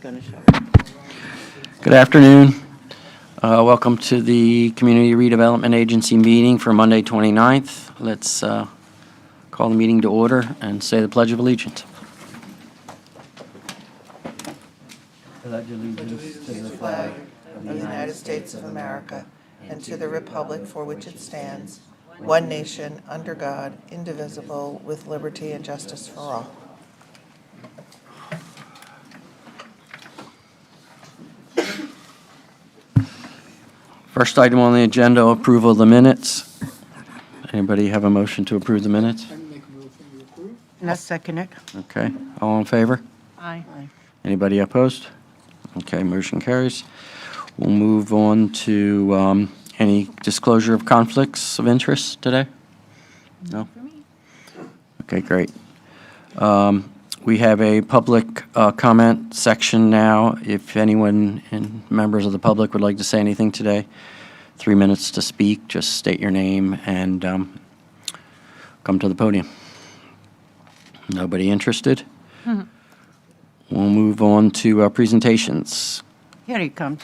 Good afternoon. Welcome to the Community Redevelopment Agency meeting for Monday, 29th. Let's call the meeting to order and say the Pledge of Allegiance. Pledge allegiance to the flag of the United States of America and to the republic for which it stands, one nation, under God, indivisible, with liberty and justice for all. First item on the agenda, approval of the minutes. Anybody have a motion to approve the minutes? And I second it. Okay, all in favor? Aye. Anybody opposed? Okay, motion carries. We'll move on to any disclosure of conflicts of interest today? No? Okay, great. We have a public comment section now. If anyone and members of the public would like to say anything today, 3 minutes to speak. Just state your name and come to the podium. Nobody interested? We'll move on to presentations. Here he comes.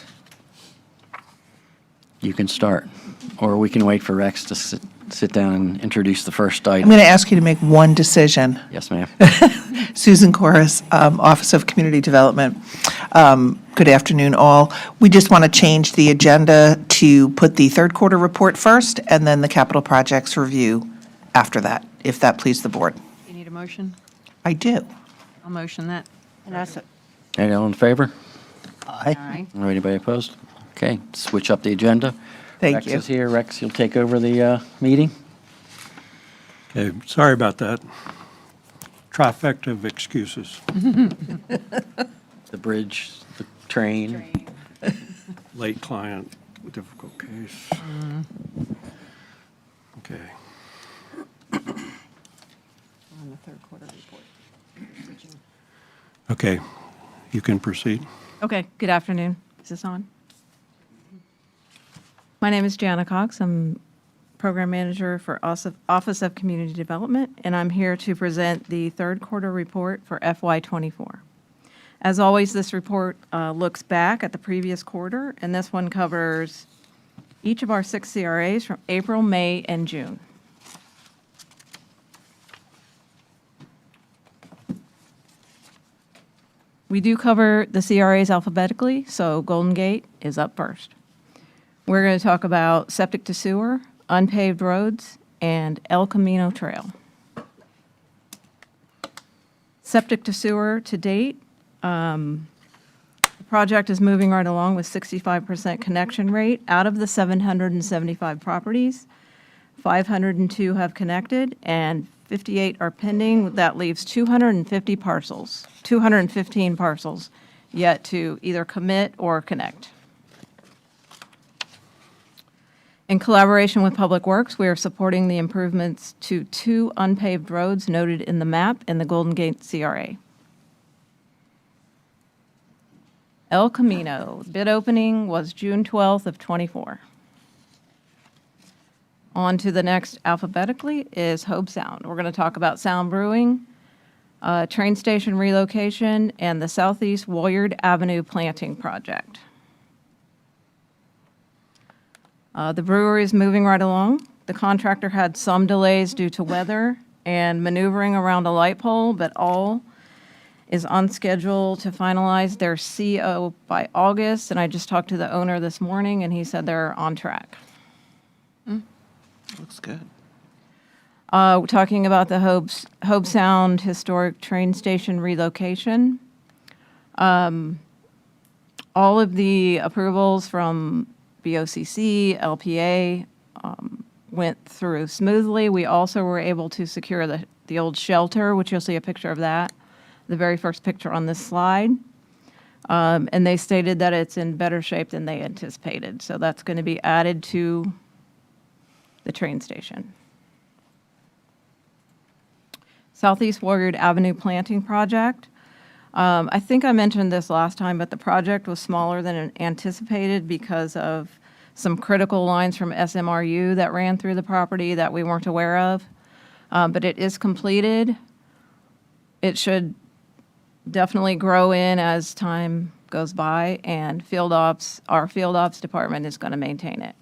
You can start, or we can wait for Rex to sit down and introduce the first I'm item. going to ask you to make one decision. Yes, ma'am. Susan Corris, Office of Community Development. Good afternoon, all. We just want to change the agenda to put the third quarter report first and then the capital projects review after that, if that please the board. You need a motion? I do. I'll motion that. And I said, Any all in favor? Aye. Or anybody opposed? Okay, switch up the agenda. Thank Rex you. is here. Rex, you'll take over the meeting. Okay, sorry about that. Trifecta of excuses. The bridge, the train. Late client, difficult case. Okay. On the third quarter report. Okay, you can proceed. Okay, good afternoon. Is this on? My name is Jana Cox. I'm Program Manager for Office of Community Development, and I'm here to present the third quarter report for FY24. As always, this report looks back at the previous quarter, and this one covers each of our 6 CRAs from April, May, and June. We do cover the CRAs alphabetically, so Golden Gate is up first. We're going to talk about septic to sewer, unpaved roads, and El Camino Trail. Septic to sewer to date, the project is moving right along with 65% connection rate. Out of the 775 properties, 502 have connected and 58 are pending. That leaves 215 parcels yet to either commit or connect. In collaboration with Public Works, we are supporting the improvements to 2 unpaved roads noted in the map in the Golden Gate CRA. El Camino, bid opening was June 12th of '24. On to the next alphabetically is Hobe Sound. We're going to talk about Sound Brewing, train station relocation, and the Southeast Williard Avenue planting project. The brewery is moving right along. The contractor had some delays due to weather and maneuvering around a light pole, but all is on schedule to finalize their CO by August. And I just talked to the owner this morning, and he said they're on track. Looks good. We're talking about the Hobe Sound Historic Train Station relocation. All of the approvals from BOCC, LPA went through smoothly. We also were able to secure the old shelter, which you'll see a picture of that, the very first picture on this slide. And they stated that it's in better shape than they anticipated. So that's going to be added to the train station. Southeast Williard Avenue planting project. I think I mentioned this last time, but the project was smaller than anticipated because of some critical lines from SMRU that ran through the property that we weren't aware of. But it is completed. It should definitely grow in as time goes by, and our field ops department is going to maintain it.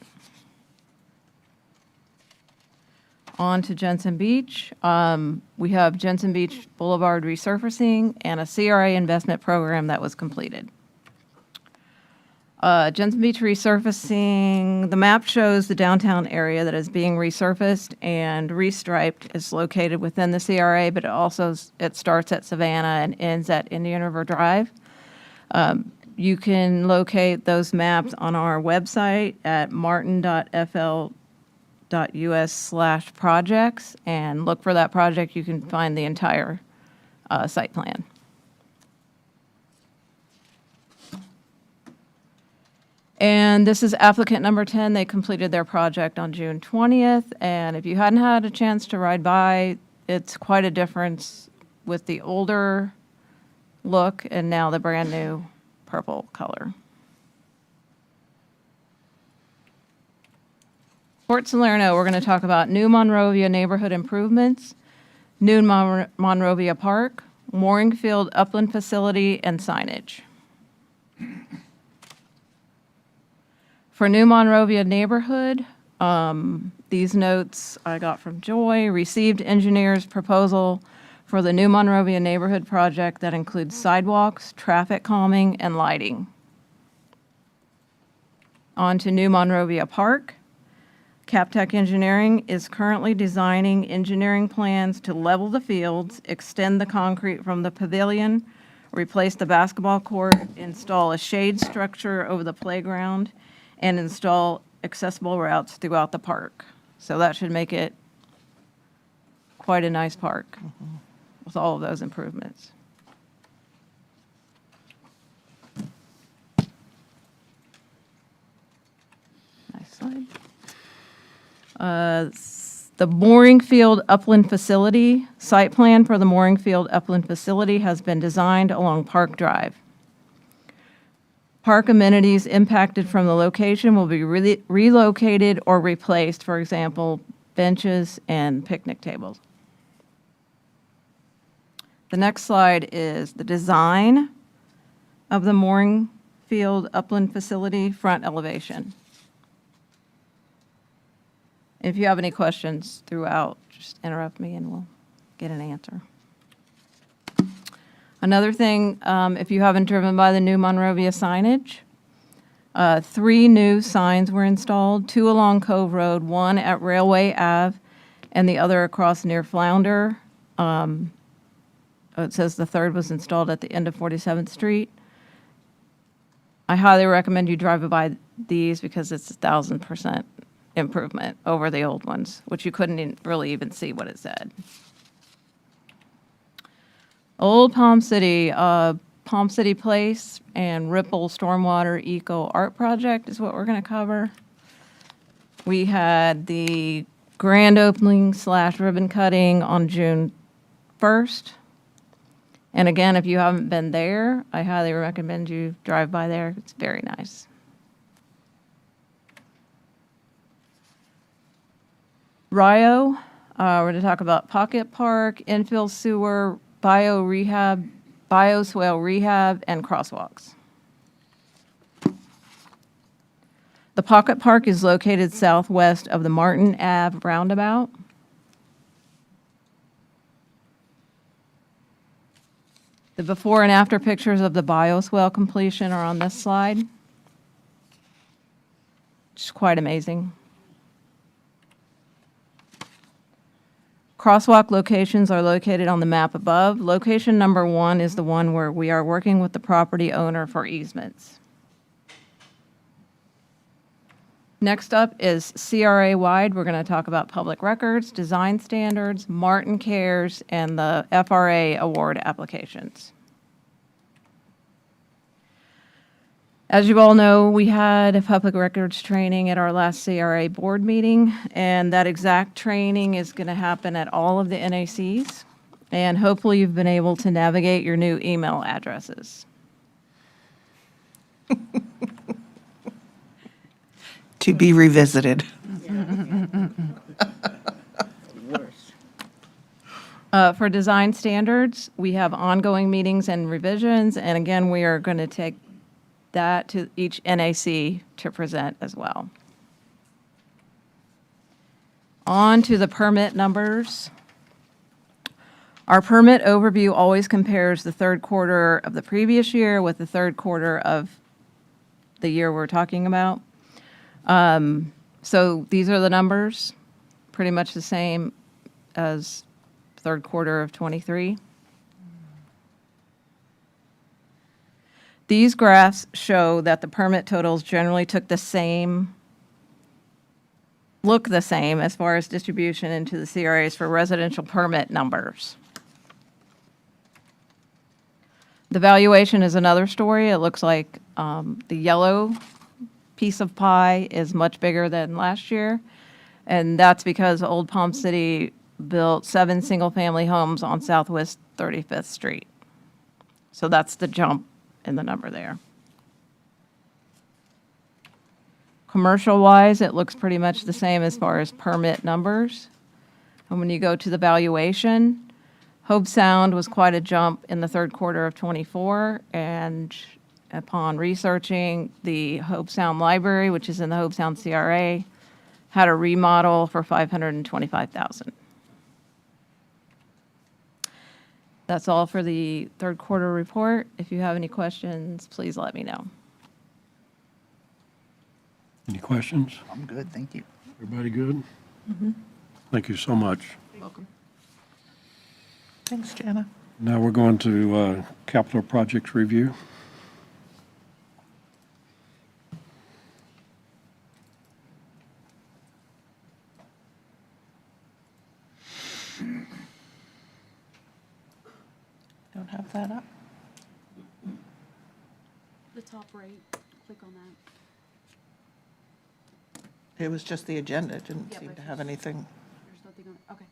On to Jensen Beach. We have Jensen Beach Boulevard resurfacing and a CRA investment program that was completed. Jensen Beach resurfacing, the map shows the downtown area that is being resurfaced and restriped. It's located within the CRA, but it starts at Savannah and ends at Indian River Drive. You can locate those maps on our website at martin.fl.us/projects and look for that project. You can find the entire site plan. And this is applicant number 10. They completed their project on June 20th. And if you hadn't had a chance to ride by, it's quite a difference with the older look and now the brand new purple color. Port Salerno, we're going to talk about new Monrovia neighborhood improvements, new Monrovia Park, mooring field upland facility, and signage. For new Monrovia neighborhood, these notes I got from Joy, received engineer's proposal for the new Monrovia neighborhood project that includes sidewalks, traffic calming, and lighting. On to new Monrovia Park. Captech Engineering is currently designing engineering plans to level the fields, extend the concrete from the pavilion, replace the basketball court, install a shade structure over the playground, and install accessible routes throughout the park. So that should make it quite a nice park with all of those improvements. Nice slide. The mooring field upland facility, site plan for the mooring field upland facility has been designed along Park Drive. Park amenities impacted from the location will be relocated or replaced, for example, benches and picnic tables. The next slide is the design of the mooring field upland facility front elevation. If you have any questions throughout, just interrupt me and we'll get an answer. Another thing, if you haven't driven by the new Monrovia signage, 3 new signs were installed, 2 along Cove Road, 1 at Railway Ave, and the other across near Flounder. It says the 3rd was installed at the end of 47th Street. I highly recommend you drive by these because it's 1,000% improvement over the old ones, which you couldn't really even see what it said. Old Palm City Place and Ripple Stormwater Eco Art Project is what we're going to cover. We had the grand opening / ribbon cutting on June 1st. And again, if you haven't been there, I highly recommend you drive by there. It's very nice. Rio, we're going to talk about Pocket Park, infill sewer, bioswale rehab, and crosswalks. The Pocket Park is located southwest of the Martin Ave roundabout. The before and after pictures of the bioswale completion are on this slide. It's quite amazing. Crosswalk locations are located on the map above. Location number 1 is the one where we are working with the property owner for easements. Next up is CRA-wide. We're going to talk about public records, design standards, Martin Cares, and the FRA award applications. As you all know, we had a public records training at our last CRA board meeting, and that exact training is going to happen at all of the NACs, and hopefully you've been able to navigate your new email addresses. To be revisited. For design standards, we have ongoing meetings and revisions, and again, we are going to take that to each NAC to present as well. On to the permit numbers. Our permit overview always compares the third quarter of the previous year with the third quarter of the year we're talking about. So these are the numbers, pretty much the same as third quarter of '23. These graphs show that the permit totals generally look the same as far as distribution into the CRAs for residential permit numbers. The valuation is another story. It looks like the yellow piece of pie is much bigger than last year, and that's because Old Palm City built 7 single-family homes on Southwest 35th Street. So that's the jump in the number there. Commercial-wise, it looks pretty much the same as far as permit numbers. And when you go to the valuation, Hobe Sound was quite a jump in the third quarter of '24, and upon researching, the Hobe Sound Library, which is in the Hobe Sound CRA, had a remodel for $525,000. That's all for the third quarter report. If you have any questions, please let me know. Any questions? I'm good, thank you. Everybody good? Thank you so much. Thanks, Jana. Now we're going to capital projects review. Don't have that up. The top right, click on that. It was just the agenda. It didn't Yeah, seem but to have anything. There's nothing on, okay.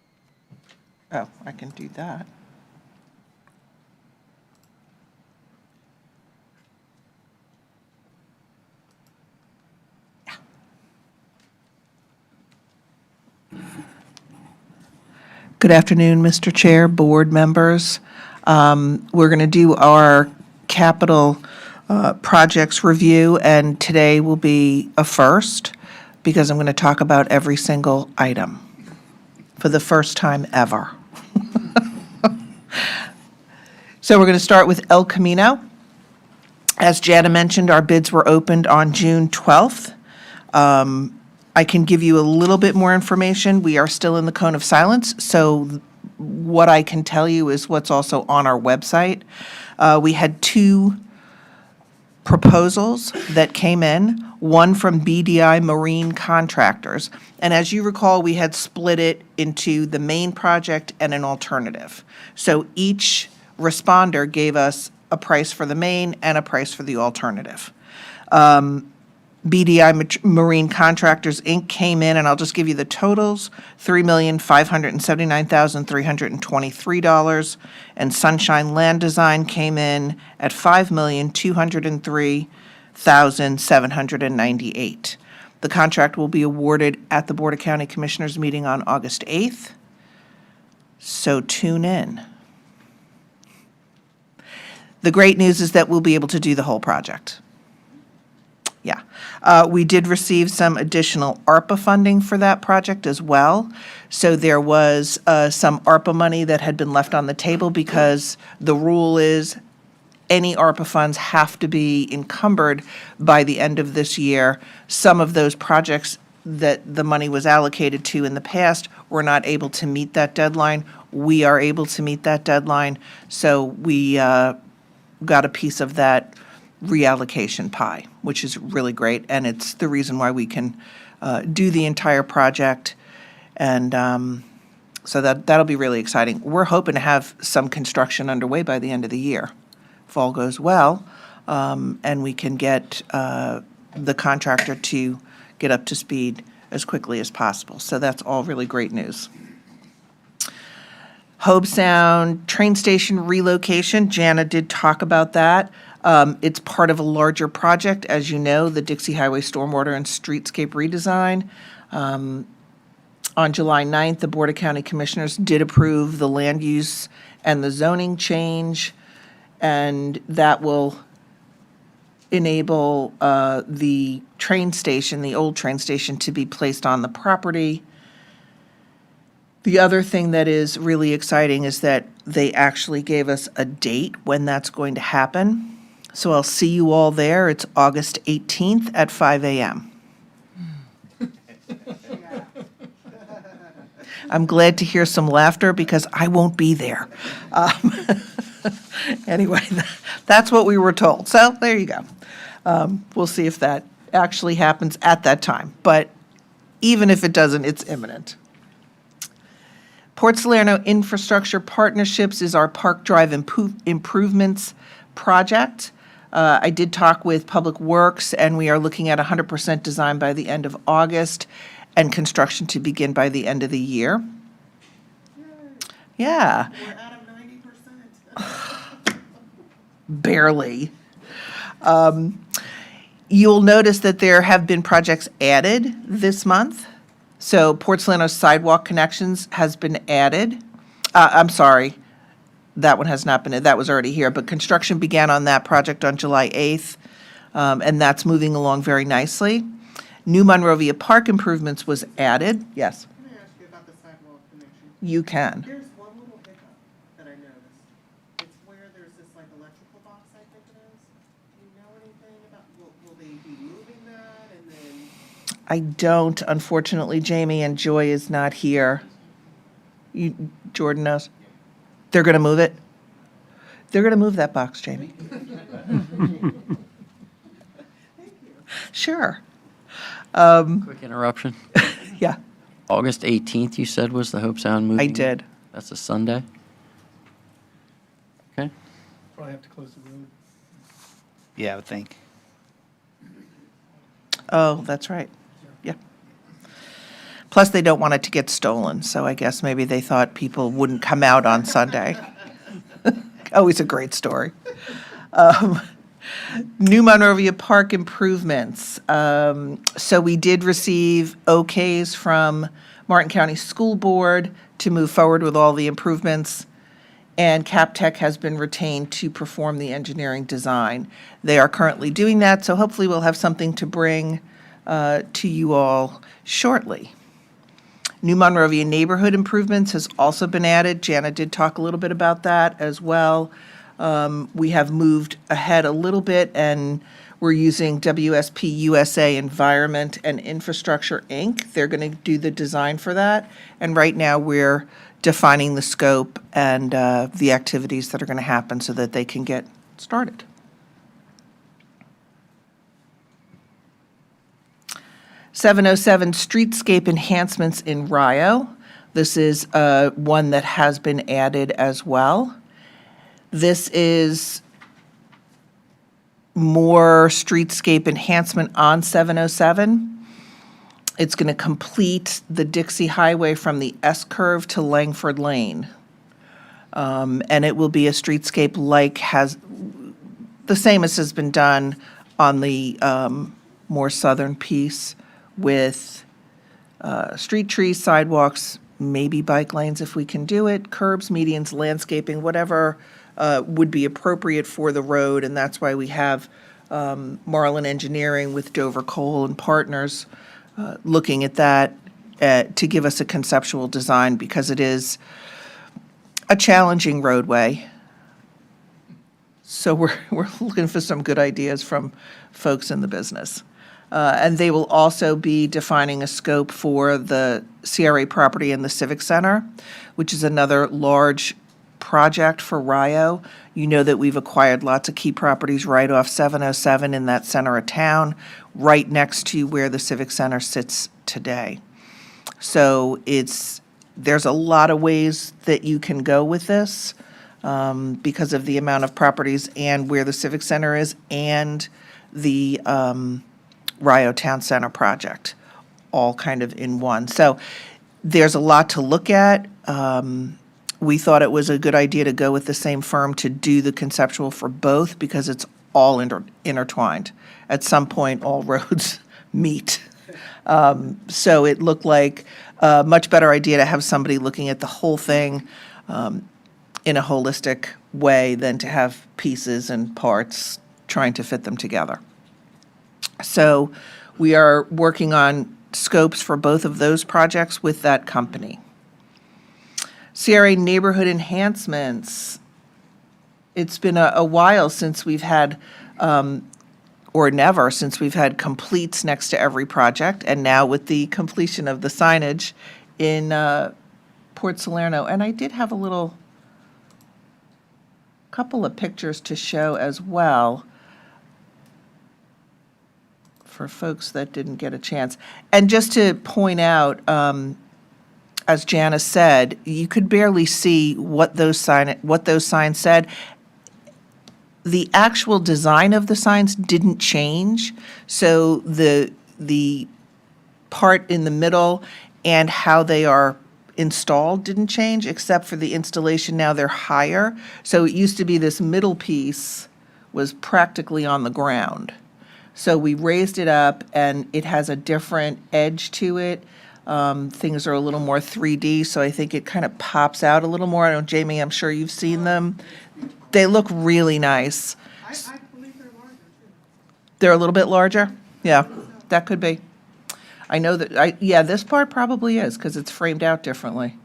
Oh, I can do that. Good afternoon, Mr. Chair, board members. We're going to do our capital projects review, and today will be a first because I'm going to talk about every single item for the first time ever. So we're going to start with El Camino. As Jana mentioned, our bids were opened on June 12th. I can give you a little bit more information. We are still in the cone of silence, so what I can tell you is what's also on our website. We had 2 proposals that came in, one from BDI Marine Contractors. And as you recall, we had split it into the main project and an alternative. So each responder gave us a price for the main and a price for the alternative. BDI Marine Contractors, Inc. came in, and I'll just give you the totals, $3,579,323, and Sunshine Land Design came in at $5,203,798. The contract will be awarded at the Board of County Commissioners meeting on August 8th, so tune in. The great news is that we'll be able to do the whole project. Yeah. We did receive some additional ARPA funding for that project as well. So there was some ARPA money that had been left on the table because the rule is any ARPA funds have to be encumbered by the end of this year. Some of those projects that the money was allocated to in the past were not able to meet that deadline. We are able to meet that deadline, so we got a piece of that reallocation pie, which is really great, and it's the reason why we can do the entire project, and so that'll be really exciting. We're hoping to have some construction underway by the end of the year, if all goes well, and we can get the contractor to get up to speed as quickly as possible. So that's all really great news. Hobe Sound train station relocation, Jana did talk about that. It's part of a larger project, as you know, the Dixie Highway Stormwater and Streetscape redesign. On July 9th, the Board of County Commissioners did approve the land use and the zoning change, and that will enable the train station, the old train station, to be placed on the property. The other thing that is really exciting is that they actually gave us a date when that's going to happen. So I'll see you all there. It's August 18th at 5 a.m. I'm glad to hear some laughter because I won't be there. Anyway, that's what we were told. So there you go. We'll see if that actually happens at that time. But even if it doesn't, it's imminent. Port Salerno Infrastructure Partnerships is our Park Drive improvements project. I did talk with Public Works, and we are looking at 100% design by the end of August and construction to begin by the end of the year. Yeah. We're out of 90%. Barely. You'll notice that there have been projects added this month. So Port Salerno Sidewalk Connections has been added. I'm sorry, that one has not been, that was already here, but construction began on that project on July 8th, and that's moving along very nicely. New Monrovia Park improvements was added. Yes, Can I ask you about the sidewalk connection? you can. There's one little hiccup that I noticed. It's where there's this like electrical box, I think it is. Do you know anything about, will they be moving that and then? I don't, unfortunately, Jamie, and Joy is not here. Jordan knows? They're going to move it? They're going to move that box, Jamie. Sure. Quick interruption. Yeah, August 18th, you said, was the Hope Sound moving? I did. That's a Sunday? Okay. Probably have to close the road. Yeah, I would think. Oh, that's right. Yeah. Plus, they don't want it to get stolen, so I guess maybe they thought people wouldn't come out on Sunday. Always a great story. New Monrovia Park improvements. So we did receive okays from Martin County School Board to move forward with all the improvements, and CapTech has been retained to perform the engineering design. They are currently doing that, so hopefully we'll have something to bring to you all shortly. New Monrovia neighborhood improvements has also been added. Jana did talk a little bit about that as well. We have moved ahead a little bit, and we're using WSP USA Environment and Infrastructure, Inc. They're going to do the design for that, and right now we're defining the scope and the activities that are going to happen so that they can get started. .707 streetscape enhancements in Rio. This is one that has been added as well. This is more streetscape enhancement on 707. It's going to complete the Dixie Highway from the S-curve to Langford Lane. And it will be a streetscape like has, the same as has been done on the more southern piece with street trees, sidewalks, maybe bike lanes if we can do it, curbs, medians, landscaping, whatever would be appropriate for the road. And that's why we have Marlin Engineering with Dover Cole and Partners looking at that to give us a conceptual design, because it is a challenging roadway. So we're looking for some good ideas from folks in the business. And they will also be defining a scope for the CRA property in the Civic Center, which is another large project for Rio. You know that we've acquired lots of key properties right off 707 in that center of town, right next to where the Civic Center sits today. So there's a lot of ways that you can go with this because of the amount of properties and where the Civic Center is and the Rio Town Center project, all kind of in one. So there's a lot to look at. We thought it was a good idea to go with the same firm to do the conceptual for both because it's all intertwined. At some point, all roads meet. So it looked like a much better idea to have somebody looking at the whole thing in a holistic way than to have pieces and parts trying to fit them together. So we are working on scopes for both of those projects with that company. CRA neighborhood enhancements. It's been a while since we've had, or never since we've had completes next to every project, and now with the completion of the signage in Port Salerno. And I did have a little couple of pictures to show as well for folks that didn't get a chance. And just to point out, as Janice said, you could barely see what those signs said. The actual design of the signs didn't change, so the part in the middle and how they are installed didn't change, except for the installation. Now they're higher. So it used to be this middle piece was practically on the ground. So we raised it up, and it has a different edge to it. Things are a little more 3D, so I think it kind of pops out a little more. I know, Jamie, I'm sure you've seen them. They look really nice. I believe they're larger too. They're a little bit larger? Yeah, that could be. I know that, yeah, this part probably is, because it's framed out differently.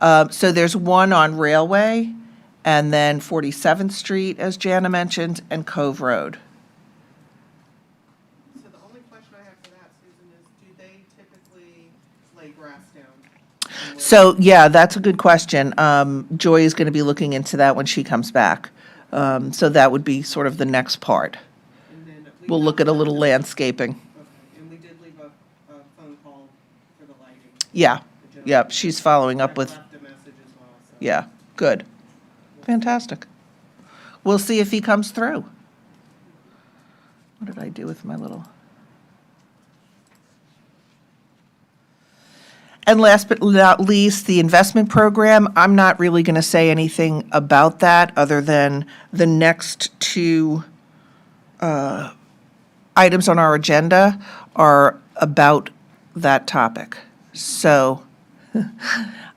So there's one on Railway, and then 47th Street, as Jana mentioned, and Cove Road. So the only question I have for that, Susan, is do they typically lay grass down? So, yeah, that's a good question. Joy is going to be looking into that when she comes back. So that would be sort of the next part. And then We'll look at a little landscaping. Okay, and we did leave a phone call for the lighting. Yeah, The gentleman. yep, she's following up I with, left a message as well, so. yeah, good. Fantastic. We'll see if he comes through. What did I do with my little? And last but not least, the investment program. I'm not really going to say anything about that, other than the next two items on our agenda are about that topic. So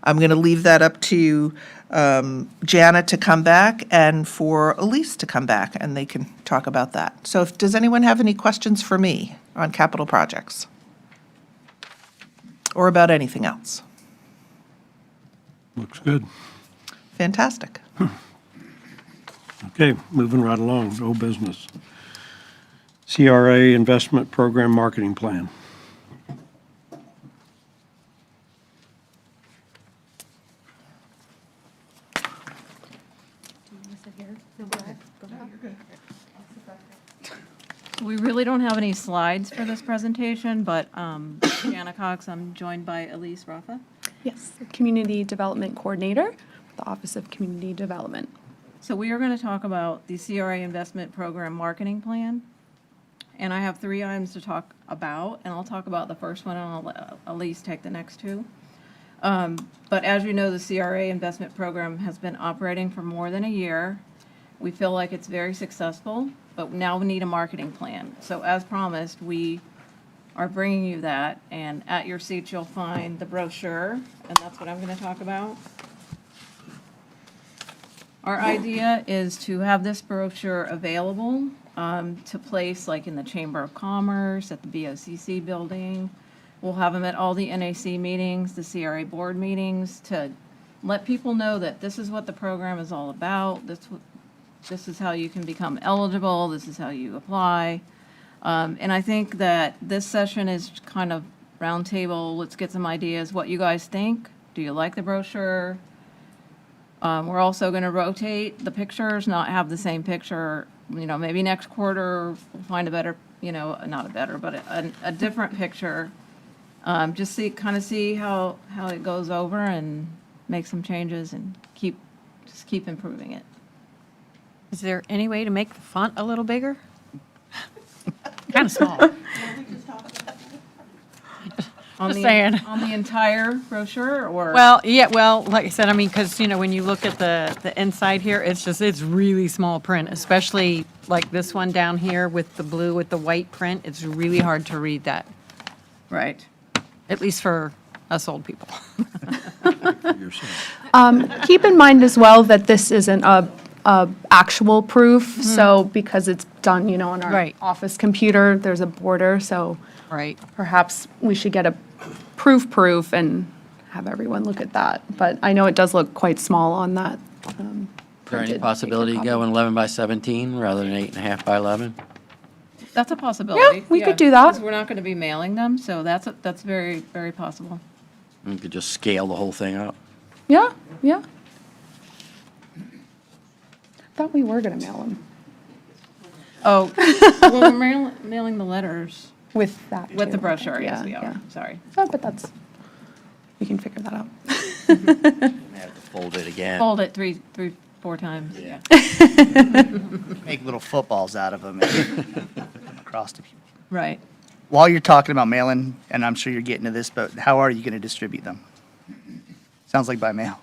I'm going to leave that up to Jana to come back and for Elise to come back, and they can talk about that. So does anyone have any questions for me on capital projects? Or about anything else? Looks good. Fantastic. Okay, moving right along, old business. CRA Investment Program Marketing Plan. We really don't have any slides for this presentation, but Jana Cox, I'm joined by Elise Rafa. Yes, Community Development Coordinator with the Office of Community Development. So we are going to talk about the CRA Investment Program Marketing Plan. And I have 3 items to talk about, and I'll talk about the first one, and I'll let Elise take the next 2. But as you know, the CRA Investment Program has been operating for more than a year. We feel like it's very successful, but now we need a marketing plan. So as promised, we are bringing you that, and at your seat, you'll find the brochure, and that's what I'm going to talk about. Our idea is to have this brochure available to place like in the Chamber of Commerce, at the BOCC building. We'll have them at all the NAC meetings, the CRA board meetings, to let people know that this is what the program is all about. This is how you can become eligible. This is how you apply. And I think that this session is kind of roundtable. Let's get some ideas. What you guys think? Do you like the brochure? We're also going to rotate the pictures, not have the same picture. Maybe next quarter we'll find a better, not a better, but a different picture. Just see how it goes over and make some changes and keep improving it. Is there any way to make the font a little bigger? Kind of small. Just saying. On the entire brochure, or? Well, yeah, like I said, I mean, because, when you look at the inside here, it's really small print, especially like this one down here with the blue with the white print. It's really hard to read that. Right. At least for us old people. Keep in mind as well that this isn't a actual proof, so because it's done, on our Right. office computer, there's a border, so Right. perhaps we should get a proof and have everyone look at that. But I know it does look quite small on that. Is there any printed paper possibility copy. going 11 by 17 rather than 8.5 by 11? That's a possibility. Yeah, we could do that. 'Cause we're not going to be mailing them, so that's very, very possible. You could just scale the whole thing up. Yeah, yeah. Thought we were gonna mail them Oh, well, we're mailing the letters with that. with the too. brochure, yes, Yeah, we yeah. are, sorry. Oh, but we can figure that out. They have to fold it again. Fold it three, 4 times, yeah. Make little footballs out of them and across to people. Right. While you're talking about mailing, and I'm sure you're getting to this, but how are you going to distribute them? Sounds like by mail.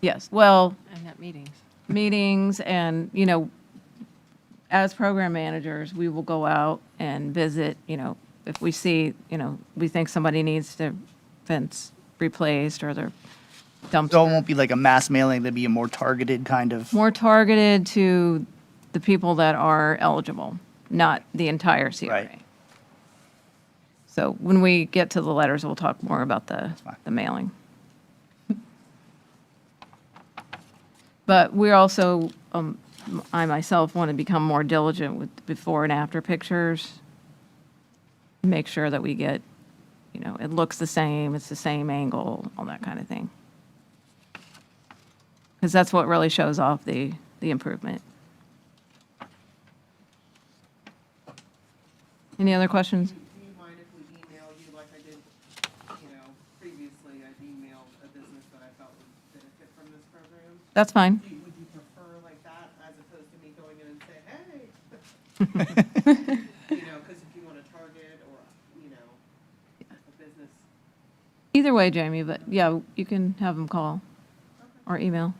Yes, well, And at meetings. meetings and, as program managers, we will go out and visit, if we see, we think somebody needs their fence replaced or their So it dumpster. won't be like a mass mailing, there'll be a more targeted kind of, More targeted to the people that are eligible, not the entire CRA. Right. So when we get to the letters, we'll talk more about the fine. mailing. But we're also, I myself want to become more diligent with before and after pictures. Make sure that we get, it looks the same, it's the same angle, all that kind of thing. Because that's what really shows off the improvement. Any other questions? Do you mind if we email you like I did, previously? I've emailed a business that I felt would benefit from this program. That's fine. Would you prefer like that as opposed to me going in and say, hey? Because if you want to target or, a business. Either way, Jamie, but yeah, you can have them call or email.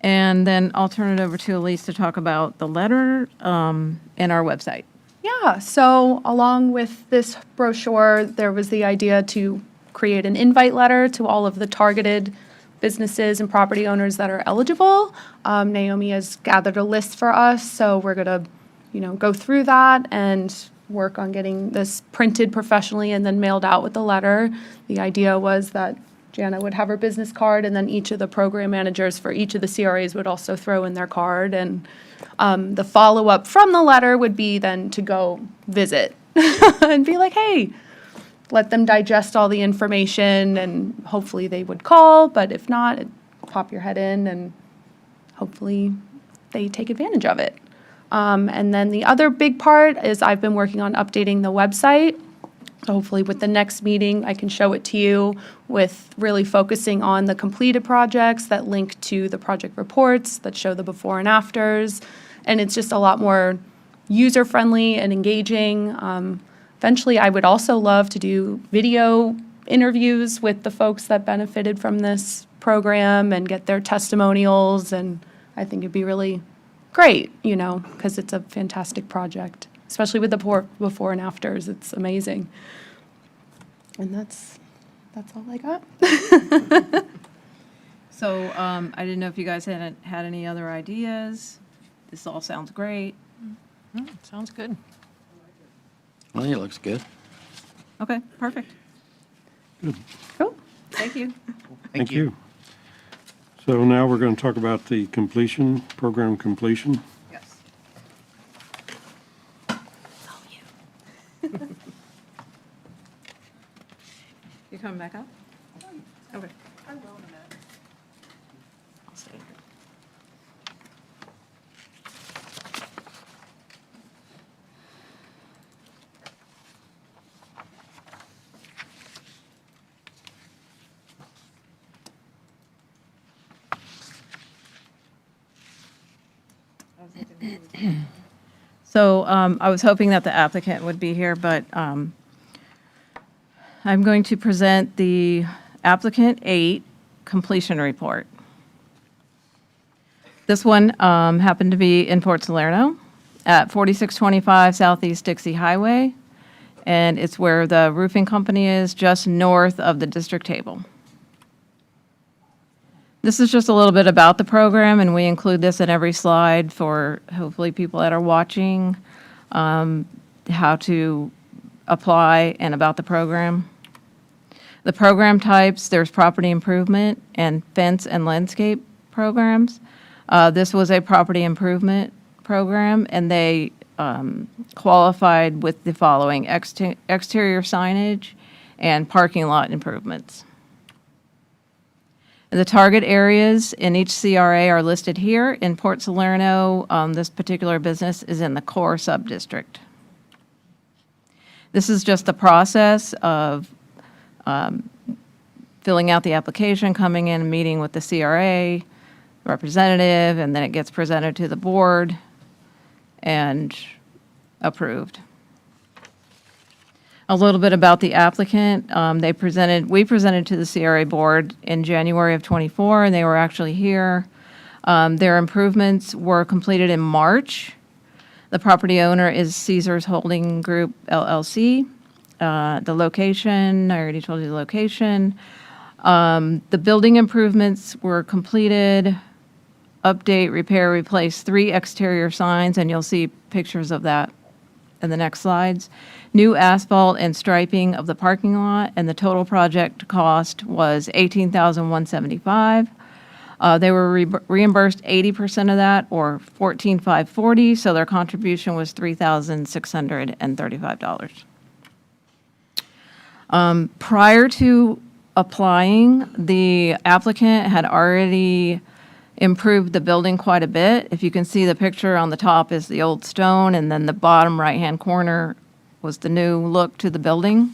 And then I'll turn it over to Elise to talk about the letter and our website. Yeah, so along with this brochure, there was the idea to create an invite letter to all of the targeted businesses and property owners that are eligible. Naomi has gathered a list for us, so we're gonna, go through that and work on getting this printed professionally and then mailed out with the letter. The idea was that Jana would have her business card, and then each of the program managers for each of the CRAs would also throw in their card. And the follow-up from the letter would be then to go visit and be like, hey, let them digest all the information, and hopefully they would call, but if not, pop your head in, and hopefully they take advantage of it. And then the other big part is I've been working on updating the website. So hopefully with the next meeting, I can show it to you with really focusing on the completed projects that link to the project reports that show the before and afters. And it's just a lot more user-friendly and engaging. Eventually, I would also love to do video interviews with the folks that benefited from this program and get their testimonials. And I think it'd be really great, because it's a fantastic project, especially with the before and afters. It's amazing. And that's all I got. So I didn't know if you guys had any other ideas. This all sounds great. Sounds good. I think it looks good. Okay, perfect. Cool. Thank you. Thank you. So now we're going to talk about the program completion. Yes. You coming back up? Okay. I will in a minute. I'll stay here. So I was hoping that the applicant would be here, but I'm going to present the applicant 8 completion report. This one happened to be in Port Salerno at 4625 Southeast Dixie Highway, And it's where the roofing company is, just north of the district table. This is just a little bit about the program, and we include this in every slide for hopefully people that are watching, how to apply and about the program. The program types, there's property improvement and fence and landscape programs. This was a property improvement program, and they qualified with the following: exterior signage and parking lot improvements. The target areas in each CRA are listed here. In Port Salerno, this particular business is in the core subdistrict. This is just the process of filling out the application, coming in, meeting with the CRA representative, and then it gets presented to the board and approved. A little bit about the applicant. We presented to the CRA board in January of '24, and they were actually here. Their improvements were completed in March. The property owner is Caesars Holding Group LLC. The location, I already told you the location. The building improvements were completed. Update, repair, replace 3 exterior signs, and you'll see pictures of that in the next slides. New asphalt and striping of the parking lot, and the total project cost was $18,175. They were reimbursed 80% of that, or $14,540, so their contribution was $3,635. Prior to applying, the applicant had already improved the building quite a bit. If you can see, the picture on the top is the old stone, and then the bottom right-hand corner was the new look to the building.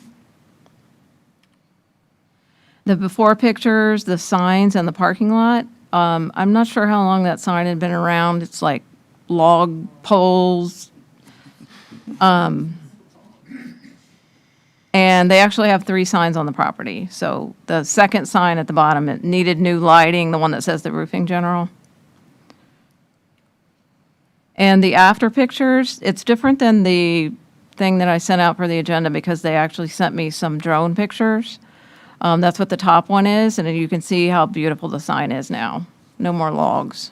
The before pictures, the signs, and the parking lot. I'm not sure how long that sign had been around. It's like log poles. And they actually have 3 signs on the property. So the second sign at the bottom, it needed new lighting, the one that says the roofing general. And the after pictures, it's different than the thing that I sent out for the agenda because they actually sent me some drone pictures. That's what the top one is, and you can see how beautiful the sign is now. No more logs.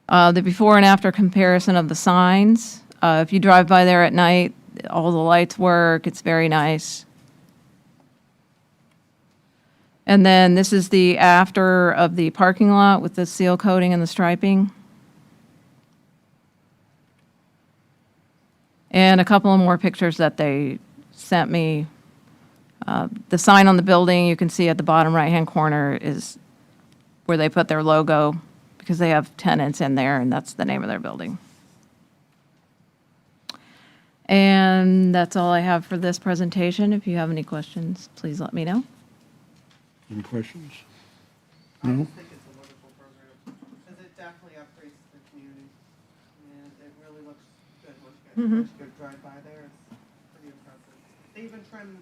The before and after comparison of the signs. If you drive by there at night, all the lights work. It's very nice. And then this is the after of the parking lot with the seal coating and the striping. And a couple of more pictures that they sent me. The sign on the building, you can see at the bottom right-hand corner, is where they put their logo because they have tenants in there, and that's the name of their building. And that's all I have for this presentation. If you have any questions, please let me know. Any questions? I No? just think it's a wonderful program, because it definitely upgrades the community. And it really looks good once you go drive by there. It's pretty impressive. They even trim,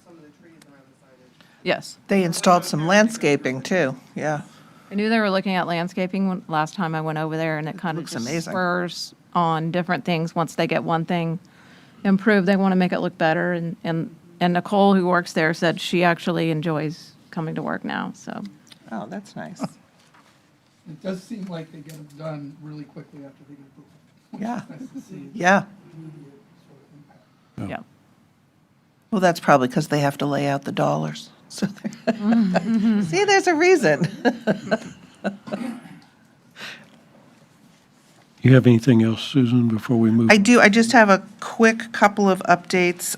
some of the trees around the signage. Yes. They installed some landscaping, too, yeah. I knew they were looking at landscaping last time I went over there, and it kind of Looks just amazing. spurs on different things. Once they get one thing improved, they want to make it look better. And Nicole, who works there, said she actually enjoys coming to work now, so. Oh, that's nice. It does seem like they get them done really quickly after they get approval. which Yeah. is nice to see. Yeah. Immediate sort of impact. Yeah. Well, that's probably because they have to lay out the dollars. So see, there's a reason. You have anything else, Susan, before we move? I do. I just have a quick couple of updates.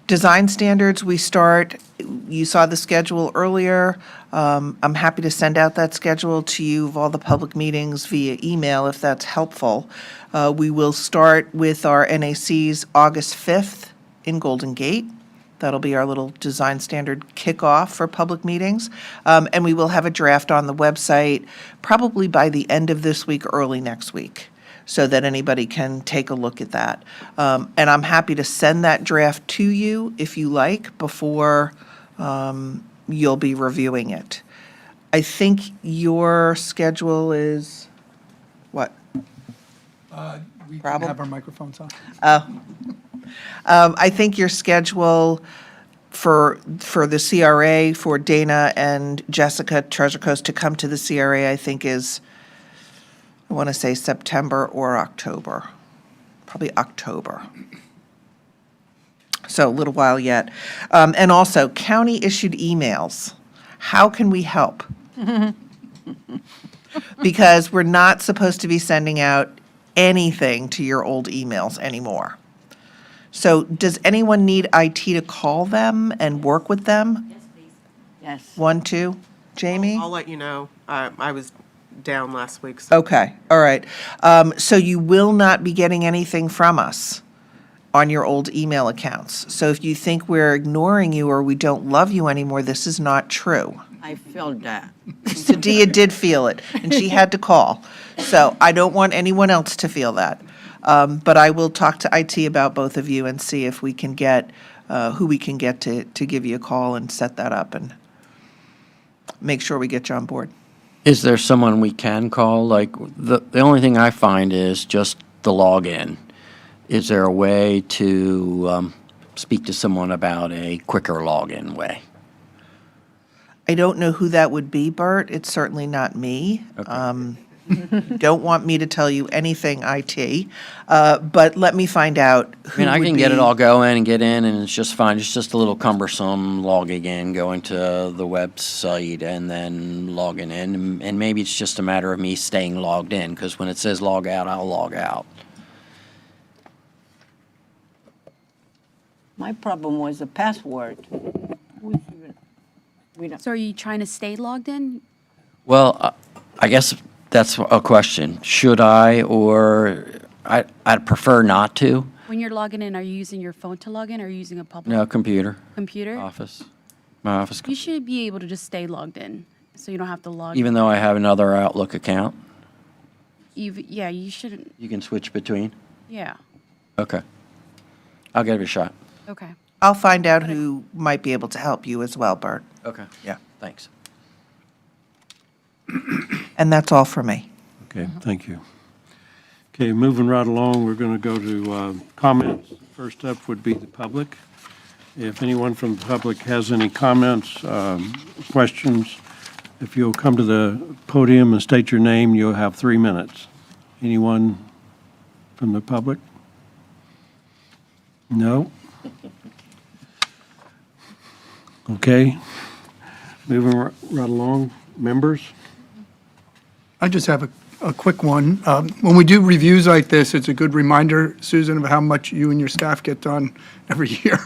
Design standards, you saw the schedule earlier. I'm happy to send out that schedule to you of all the public meetings via email if that's helpful. We will start with our NACs August 5th in Golden Gate. That'll be our little design standard kickoff for public meetings. And we will have a draft on the website probably by the end of this week, early next week, so that anybody can take a look at that. And I'm happy to send that draft to you if you like before you'll be reviewing it. I think your schedule is, what? We didn't Problem? have our microphones on. I think your schedule for the CRA, for Dana and Jessica Treasure Coast to come to the CRA, I think is, I want to say September or October. Probably October. So a little while yet. And also, county-issued emails. How can we help? Because we're not supposed to be sending out anything to your old emails anymore. So does anyone need IT to call them and work with them? Yes. 1, 2, Jamie? I'll let you know. I was down last week, so Okay, all right. So you will not be getting anything from us on your old email accounts. So if you think we're ignoring you or we don't love you anymore, this is not true. I felt that. Sadia did feel it, and she had to call. So I don't want anyone else to feel that. But I will talk to IT about both of you and see if we can get, who we can get to give you a call and set that up and make sure we get you on board. Is there someone we can call? Like, the only thing I find is just the login. Is there a way to speak to someone about a quicker login way? I don't know who that would be, Bert. It's certainly not me. Don't want me to tell you anything IT, but let me find out I who mean, I would can get it be- all going and get in, and it's just fine. It's just a little cumbersome logging in, going to the website, and then logging in. And maybe it's just a matter of me staying logged in, because when it says log out, I'll log out. My problem was the password. We don't, So are you trying to stay logged in? Well, I guess that's a question. Should I, or I'd prefer not to. When you're logging in, are you using your phone to log in or are you using a public No, computer, computer? office, my office. You should be able to just stay logged in, so you don't have to log. Even though I have another Outlook account, Yeah, you shouldn't, you can switch between? yeah, Okay. I'll give it a shot. okay. I'll find out who might be able to help you as well, Bert. Okay. Yeah. Thanks. And that's all for me. Okay, thank you. Okay, moving right along, we're going to go to comments. First up would be the public. If anyone from the public has any comments, questions, if you'll come to the podium and state your name, you'll have 3 minutes. Anyone from the public? No? Okay. Moving right along, members? I just have a quick one. When we do reviews like this, it's a good reminder, Susan, of how much you and your staff get done every year.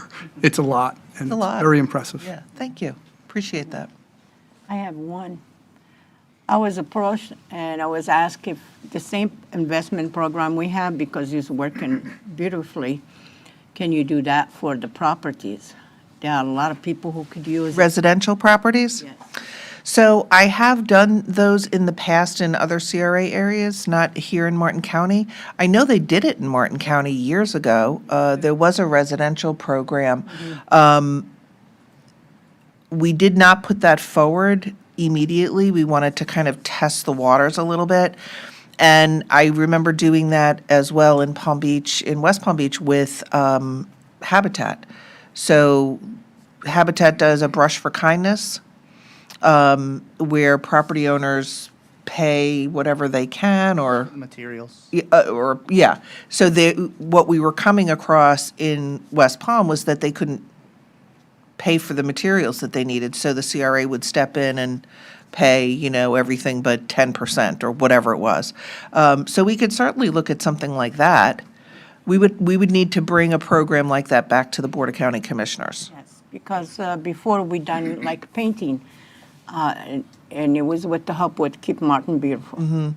It's a lot. And a lot. Very impressive. Yeah, thank you. Appreciate that. I have one. I was approached and I was asked if the same investment program we have, because it's working beautifully, can you do that for the properties? There are a lot of people who could use it. Residential properties? Yes. So I have done those in the past in other CRA areas, not here in Martin County. I know they did it in Martin County years ago. There was a residential program. We did not put that forward immediately. We wanted to kind of test the waters a little bit. And I remember doing that as well in Palm Beach, in West Palm Beach with Habitat. So Habitat does a brush for kindness, where property owners pay whatever they can or, Materials. yeah. So what we were coming across in West Palm was that they couldn't pay for the materials that they needed. So the CRA would step in and pay, everything but 10% or whatever it was. So we could certainly look at something like that. We would need to bring a program like that back to the Board of County Commissioners. Yes, because before we done like painting, and it was with the help with Keep Martin Beautiful. Mm-hmm.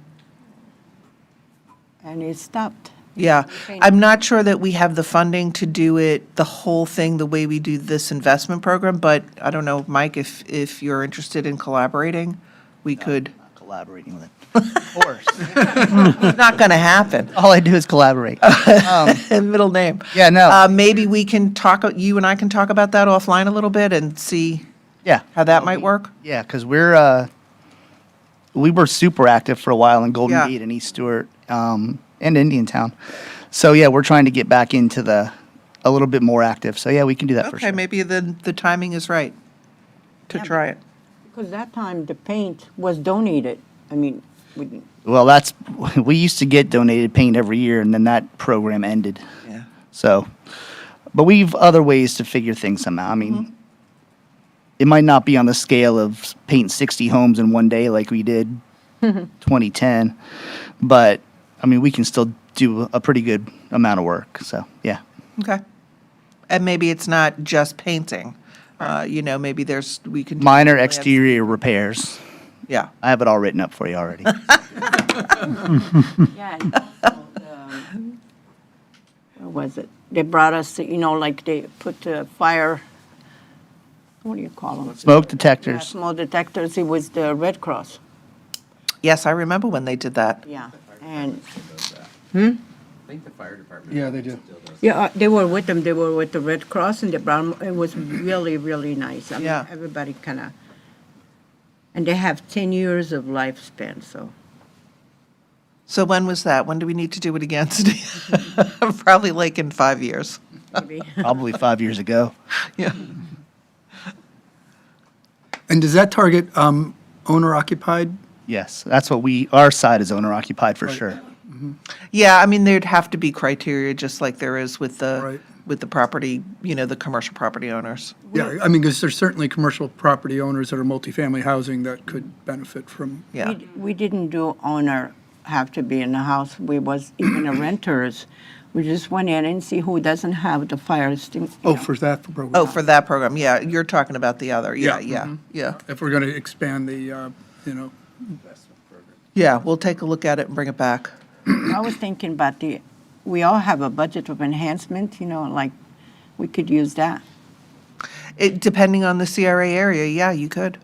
And it stopped. Yeah, I'm not sure that we have the funding to do it, the whole thing, the way we do this investment program, but I don't know, Mike, if you're interested in collaborating, we could. Not collaborating with it. Of course. It's not going to happen. All I do is collaborate. Middle name. Yeah, no. Maybe we can talk, you and I can talk about that offline a little bit and see Yeah. how that might work. Yeah, because we were super active for a while in Golden Yeah. Gate and East Stewart. and Indiantown. So yeah, we're trying to get back into a little bit more active. So yeah, we can do that for Okay, sure. maybe the timing is right to Yeah, try it. Because that time the paint was donated. I mean, we didn't. Well, we used to get donated paint every year, and then that program ended. Yeah. So, but we've other ways to figure things out. I mean, it might not be on the scale of paint 60 homes in one day like we did 2010, but I mean, we can still do a pretty good amount of work. So, yeah. Okay. And maybe it's not just painting. Maybe we can. do Minor lands- exterior repairs. Yeah. I have it all written up for you already. Yeah. And also where was it? They brought us, like they put fire, what do you call them? Smoke Yeah, detectors. smoke detectors. It was the Red Cross. Yes, I remember when they did that. Yeah. And, I think the fire department. Yeah, they do. yeah, they were with them. They were with the Red Cross and they brought 'em. It was really, really nice. I mean, Yeah. everybody kind of, and they have 10 years of lifespan, so. So when was that? When do we need to do it again? Probably like in 5 years. Maybe. Probably 5 years ago. Yeah. And does that target owner occupied? Yes, that's what our side is owner occupied for sure. Yeah, I mean, there'd have to be criteria, just like there is with Right. the property, the commercial property owners. Yeah, I mean, because there's certainly commercial property owners that are multifamily housing that could benefit from. Yeah. We didn't do owner have to be in the house. We was even the renters. We just went in and see who doesn't have the fire extinguisher. Oh, for that program. Oh, for that program, yeah, you're talking about the other, yeah, Yeah, yeah. If we're going to expand the, Yeah, we'll take a look at it and bring it back. I was thinking about we all have a budget of enhancement, like we could use that. Depending on the CRA area, yeah, you could.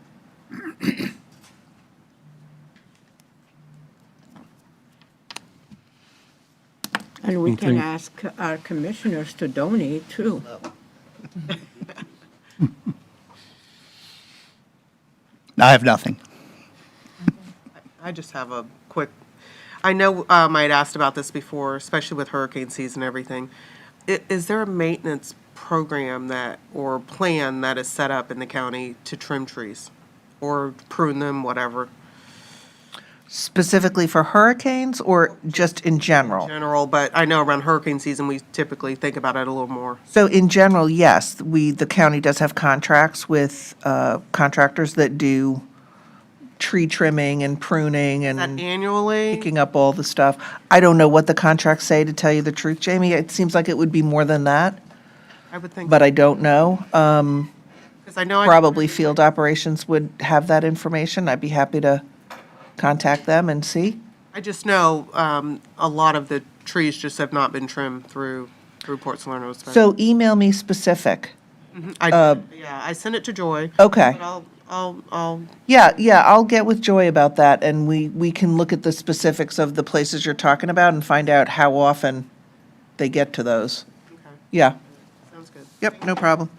And we can Anything- ask our commissioners to donate too. I have nothing. I just have a quick, I know I had asked about this before, especially with hurricane season and everything. Is there a maintenance program or plan that is set up in the county to trim trees? Or prune them, whatever, Specifically for hurricanes or just in general? general, but I know around hurricane season, we typically think about it a little more. So in general, yes, the county does have contracts with contractors that do tree trimming and pruning Is that and annually? picking up all the stuff. I don't know what the contracts say, to tell you the truth, Jamie. It seems like it would be more than that, I would think, but I don't know. 'cause I know I. Probably field operations would have that information. I'd be happy to contact them and see. I just know a lot of the trees just have not been trimmed through Port Salerno. So email me specific. Yeah, I sent it to Joy. Okay. But I'll, Yeah, I'll get with Joy about that, and we can look at the specifics of the places you're talking about and find out how often they get to those. okay, Yeah, sounds good. yep, no problem.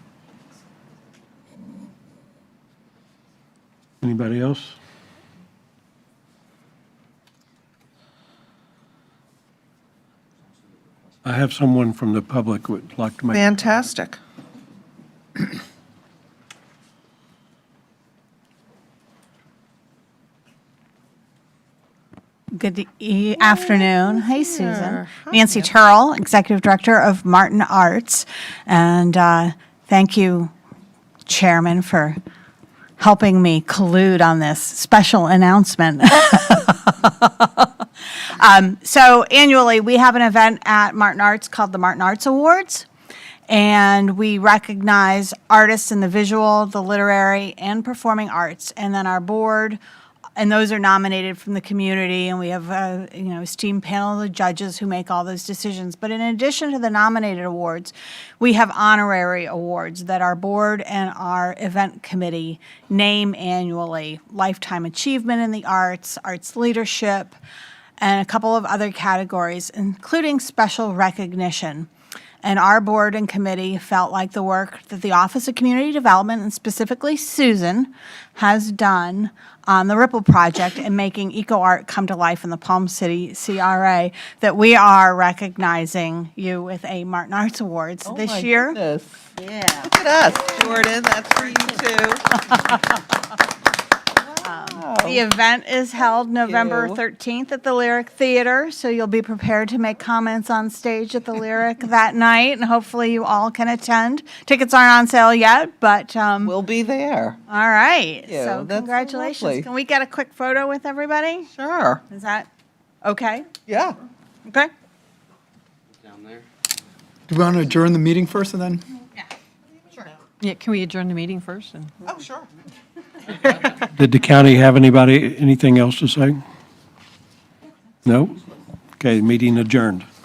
Anybody else? I have someone from the public who would like to make. Fantastic. Good afternoon. Hi, Susan. Nancy Turrell, Executive Director of Martin Arts. And thank you, Chairman, for helping me collude on this special announcement. So annually, we have an event at Martin Arts called the Martin Arts Awards. And we recognize artists in the visual, the literary, and performing arts. And then our board, and those are nominated from the community, and we have a esteemed panel of judges who make all those decisions. But in addition to the nominated awards, we have honorary awards that our board and our event committee name annually: Lifetime Achievement in the Arts, Arts Leadership, and a couple of other categories, including special recognition. And our board and committee felt like the work that the Office of Community Development, and specifically Susan, has done on the Ripple Project and making eco art come to life in the Palm City CRA, that we are recognizing you with a Martin Arts Awards Oh, this my year. goodness. Yeah. Look at us, Jordan, that's for you too. The event is held November you. 13th at the Lyric Theater, so you'll be prepared to make comments on stage at the Lyric that night, and hopefully you all can attend. Tickets aren't on sale yet, but, We'll be there. all right. you. So That's so congratulations. lovely. Can we get a quick photo with everybody? Sure, Is that okay? yeah. Okay. Down there. Do we want to adjourn the meeting first and then? Yeah, can we adjourn the meeting first? And Oh, sure. Did the county have anything else to say? No? Okay, meeting adjourned.